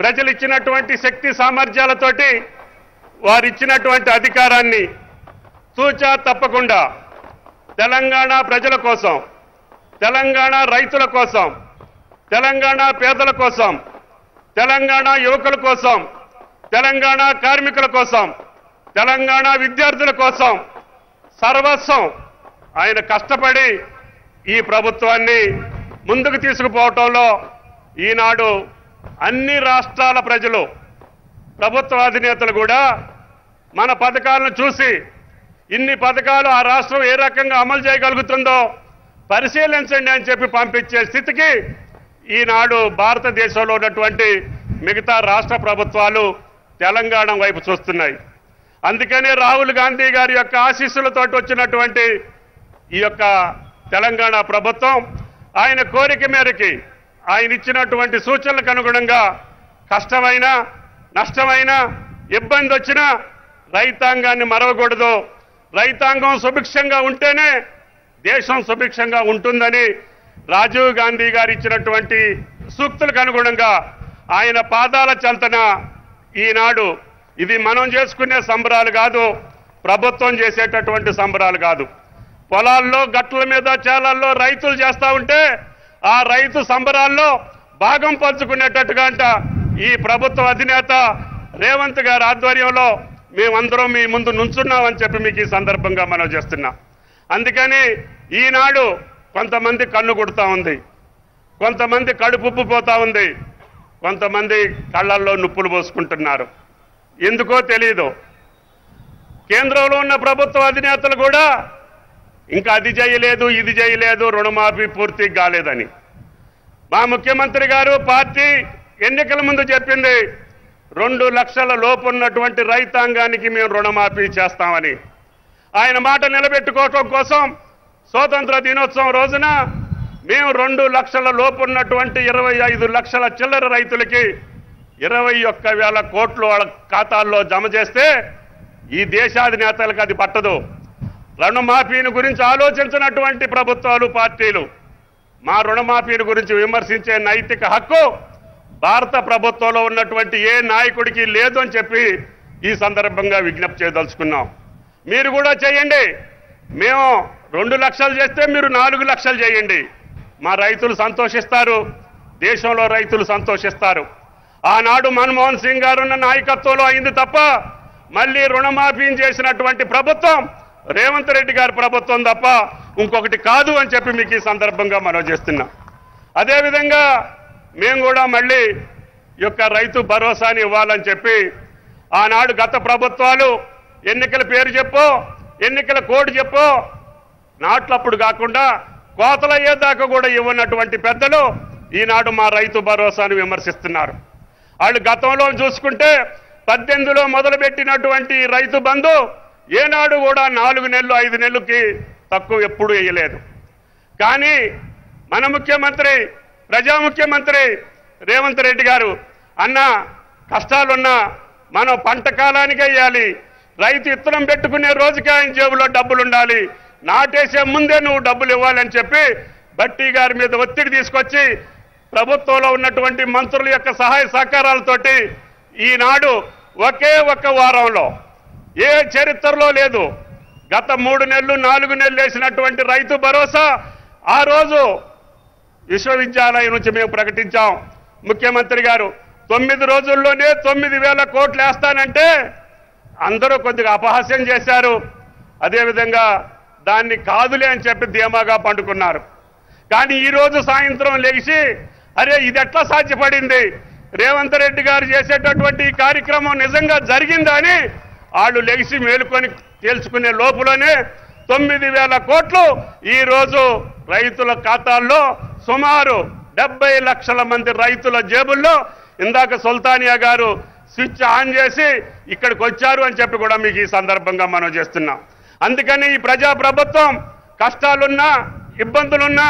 ప్రజలు ఇచ్చినటువంటి శక్తి సామర్థ్యాలతోటి వారు ఇచ్చినటువంటి అధికారాన్ని తూచా తప్పకుండా తెలంగాణ ప్రజల కోసం, తెలంగాణ రైతుల కోసం, తెలంగాణ పేదల కోసం, తెలంగాణ యువకుల కోసం, తెలంగాణ కార్మికుల కోసం, తెలంగాణ విద్యార్థుల కోసం సర్వస్వం ఆయన కష్టపడి ఈ ప్రభుత్వాన్ని ముందుకు తీసుకుపోవటంలో ఈనాడు అన్ని రాష్ట్రాల ప్రజలు, ప్రభుత్వ అధినేతలు కూడా మన పథకాలను చూసి ఇన్ని పథకాలు ఆ రాష్ట్రం ఏ రకంగా అమలు చేయగలుగుతుందో పరిశీలించండి అని చెప్పి పంపించే స్థితికి ఈనాడు భారతదేశంలో ఉన్నటువంటి మిగతా రాష్ట్ర ప్రభుత్వాలు తెలంగాణ వైపు చూస్తున్నాయి. అందుకనే రాహుల్ గాంధీ గారి యొక్క ఆశీస్సులతో వచ్చినటువంటి ఈ యొక్క తెలంగాణ ప్రభుత్వం ఆయన కోరిక మేరకి ఆయన ఇచ్చినటువంటి సూచనలకు అనుగుణంగా కష్టమైన, నష్టమైన, ఇబ్బంది వచ్చినా రైతాంగాన్ని మరవకూడదు, రైతాంగం సుభిక్షంగా ఉంటేనే దేశం సుభిక్షంగా ఉంటుందని రాజీవ్ గాంధీ గారు ఇచ్చినటువంటి సూక్తులకు అనుగుణంగా ఆయన పాదాల చెంతన ఈనాడు ఇది మనం చేసుకునే సంబరాలు కాదు, ప్రభుత్వం చేసేటటువంటి సంబరాలు కాదు. పొలాల్లో, గట్ల మీద, చేలల్లో రైతులు చేస్తూ ఉంటే ఆ రైతు సంబరాల్లో భాగం పంచుకునేటట్టుగా అంట ఈ ప్రభుత్వ అధినేత రేవంత్ గారి ఆధ్వర్యంలో మేమందరం మీ ముందు నుంచున్నామని చెప్పి మీకు ఈ సందర్భంగా మనం చేస్తున్నాం. అందుకని ఈనాడు కొంతమంది కన్ను కొడుతూ ఉంది, కొంతమంది కడుపుప్పు పోతా ఉంది, కొంతమంది కళ్ళల్లో నుప్పులు పోసుకుంటున్నారు. ఎందుకో తెలియదు. కేంద్రంలో ఉన్న ప్రభుత్వ అధినేతలు కూడా ఇంకా అది చేయలేదు, ఇది చేయలేదు, రుణమాఫీ పూర్తి కాలేదని. మా ముఖ్యమంత్రి గారు పార్టీ ఎన్నికల ముందు చెప్పింది 2 లక్షల లోపు ఉన్నటువంటి రైతాంగానికి మేము రుణమాఫీ చేస్తామని. ఆయన మాట నిలబెట్టుకోవటం కోసం స్వాతంత్ర దినోత్సవం రోజున మేము 2 లక్షల లోపు ఉన్నటువంటి 25 లక్షల చిల్లర రైతులకి 21,000 కోట్లు వాళ్ళ ఖాతాల్లో జమ చేస్తే ఈ దేశాధినేతలకు అది పట్టదు. రుణమాఫీని గురించి ఆలోచించినటువంటి ప్రభుత్వాలు, పార్టీలు మా రుణమాఫీని గురించి విమర్శించే నైతిక హక్కు భారత ప్రభుత్వంలో ఉన్నటువంటి ఏ నాయకుడికి లేదు అని చెప్పి ఈ సందర్భంగా విజ్ఞప్తి చేయదలుచుకున్నాం. మీరు కూడా చేయండి. మేము 2 లక్షలు చేస్తే మీరు 4 లక్షలు చేయండి. మా రైతులు సంతోషిస్తారు, దేశంలో రైతులు సంతోషిస్తారు. ఆనాడు మన్మోహన్ సింగ్ గారు ఉన్న నాయకత్వంలో అయింది తప్ప మళ్ళీ రుణమాఫీని చేసినటువంటి ప్రభుత్వం రేవంత్ రెడ్డి గారి ప్రభుత్వం తప్ప ఇంకొకటి కాదు అని చెప్పి మీకు ఈ సందర్భంగా మనం చేస్తున్నాం. అదేవిధంగా మేము కూడా మళ్ళీ యొక్క రైతు భరోసాని ఇవ్వాలని చెప్పి ఆనాడు గత ప్రభుత్వాలు ఎన్నికల పేరు చెప్పో, ఎన్నికల కోడ్ చెప్పో నాట్లప్పుడు కాకుండా కోతలయ్యేదాకా కూడా ఇవ్వనటువంటి పెద్దలు ఈనాడు మా రైతు భరోసాను విమర్శిస్తున్నారు. వాళ్ళు గతంలో చూసుకుంటే 18లో మొదలుపెట్టినటువంటి రైతు బంధు ఏనాడు కూడా 4 నెలలు 5 నెలలకి తక్కువ ఎప్పుడు వేయలేదు. కానీ మన ముఖ్యమంత్రి, ప్రజా ముఖ్యమంత్రి రేవంత్ రెడ్డి గారు అన్న కష్టాలున్నా మనం పంట కాలానికి వేయాలి, రైతు విత్తనం పెట్టుకునే రోజుకి ఆయన జేబులో డబ్బులు ఉండాలి, నాటేసే ముందే నువ్వు డబ్బులు ఇవ్వాలని చెప్పి బట్టి గారి మీద ఒత్తిడి తీసుకొచ్చి ప్రభుత్వంలో ఉన్నటువంటి మంత్రుల యొక్క సహాయ సహకారాలతోటి ఈనాడు ఒకే ఒక్క వారంలో ఏ చరిత్రలో లేదు గత 3 నెలలు 4 నెలలు వేసినటువంటి రైతు భరోసా ఆ రోజు విశ్వవిద్యాలయం నుంచి మేము ప్రకటించాం. ముఖ్యమంత్రి గారు 9 రోజుల్లోనే 9,000 కోట్లు వేస్తానంటే అందరూ కొద్దిగా అపహాస్యం చేశారు. అదేవిధంగా దాన్ని కాదులే అని చెప్పి ధీమాగా పండుకున్నారు. కానీ ఈరోజు సాయంత్రం లేచి అరే ఇది ఎట్లా సాధ్యపడింది, రేవంత్ రెడ్డి గారు చేసేటటువంటి ఈ కార్యక్రమం నిజంగా జరిగిందా అని వాళ్ళు లెగిసి మేలుకొని తేల్చుకునే లోపులోనే 9,000 కోట్లు ఈరోజు రైతుల ఖాతాల్లో సుమారు 70 లక్షల మంది రైతుల జేబుల్లో ఇందాక సుల్తానియా గారు స్విచ్ ఆన్ చేసి ఇక్కడికి వచ్చారు అని చెప్పి కూడా మీకు ఈ సందర్భంగా మనం చేస్తున్నాం. అందుకని ఈ ప్రజా ప్రభుత్వం కష్టాలున్నా ఇబ్బందులున్నా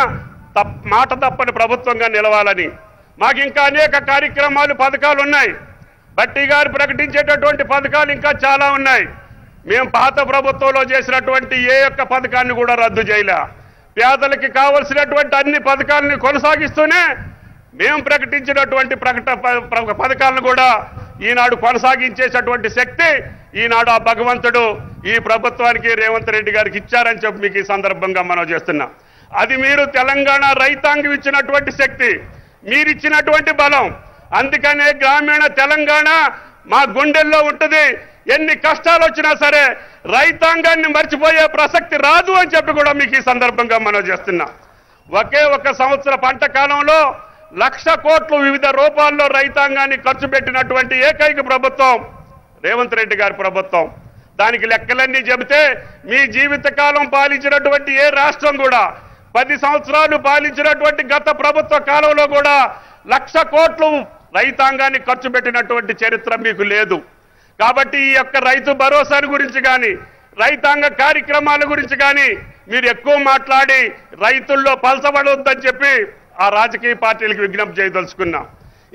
మాట తప్పని ప్రభుత్వంగా నిలవాలని మాకు ఇంకా అనేక కార్యక్రమాలు పథకాలు ఉన్నాయి. బట్టి గారు ప్రకటించేటటువంటి పథకాలు ఇంకా చాలా ఉన్నాయి. మేము పాత ప్రభుత్వంలో చేసినటువంటి ఏ ఒక్క పథకాన్ని కూడా రద్దు చేయలే. పేదలకి కావలసినటువంటి అన్ని పథకాలని కొనసాగిస్తూనే మేము ప్రకటించినటువంటి పథకాలను కూడా ఈనాడు కొనసాగించేటటువంటి శక్తి ఈనాడు ఆ భగవంతుడు ఈ ప్రభుత్వానికి రేవంత్ రెడ్డి గారికి ఇచ్చారని చెప్పి మీకు ఈ సందర్భంగా మనం చేస్తున్నాం. అది మీరు తెలంగాణ రైతాంగం ఇచ్చినటువంటి శక్తి, మీరిచ్చినటువంటి బలం. అందుకనే గ్రామీణ తెలంగాణ మా గుండెల్లో ఉంటుంది. ఎన్ని కష్టాలు వచ్చినా సరే రైతాంగాన్ని మర్చిపోయే ప్రసక్తి రాదు అని చెప్పి కూడా మీకు ఈ సందర్భంగా మనం చేస్తున్నాం. ఒకే ఒక సంవత్సర పంట కాలంలో 1,00,000 కోట్లు వివిధ రూపాల్లో రైతాంగాన్ని ఖర్చు పెట్టినటువంటి ఏకైక ప్రభుత్వం రేవంత్ రెడ్డి గారి ప్రభుత్వం. దానికి లెక్కలన్నీ చెబితే మీ జీవితకాలం పాలించినటువంటి ఏ రాష్ట్రం కూడా 10 సంవత్సరాలు పాలించినటువంటి గత ప్రభుత్వ కాలంలో కూడా 1,00,000 కోట్లు రైతాంగాన్ని ఖర్చు పెట్టినటువంటి చరిత్ర మీకు లేదు. కాబట్టి ఈ యొక్క రైతు భరోసాని గురించి కానీ రైతాంగ కార్యక్రమాల గురించి కానీ మీరు ఎక్కువ మాట్లాడి రైతుల్లో పలసబడొద్దని చెప్పి ఆ రాజకీయ పార్టీలకు విజ్ఞప్తి చేయదలుచుకున్నాం.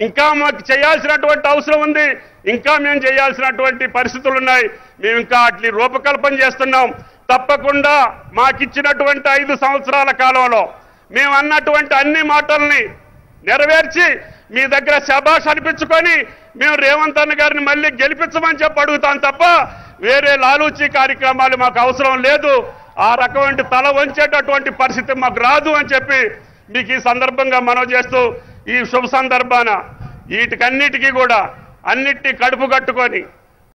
ఇంకా మాకు చేయాల్సినటువంటి అవసరం ఉంది, ఇంకా మేము చేయాల్సినటువంటి పరిస్థితులు ఉన్నాయి. మేము ఇంకా అట్లా రూపకల్పన చేస్తున్నాం. తప్పకుండా మాకిచ్చినటువంటి 5 సంవత్సరాల కాలంలో మేము అన్నటువంటి అన్ని మాటల్ని నెరవేర్చి మీ దగ్గర శభాష్ అనిపించుకొని మేము రేవంత్ అన్న గారిని మళ్ళీ గెలిపించమని చెప్పి అడుగుతాం తప్ప వేరే లాలూచీ కార్యక్రమాలు మాకు అవసరం లేదు. ఆ రకమైన తల వంచేటటువంటి పరిస్థితి మాకు రాదు అని చెప్పి మీకు ఈ సందర్భంగా మనం చేస్తూ ఈ శుభ సందర్భాన వీటికన్నిటికీ కూడా అన్నిటినీ కడుపు కట్టుకొని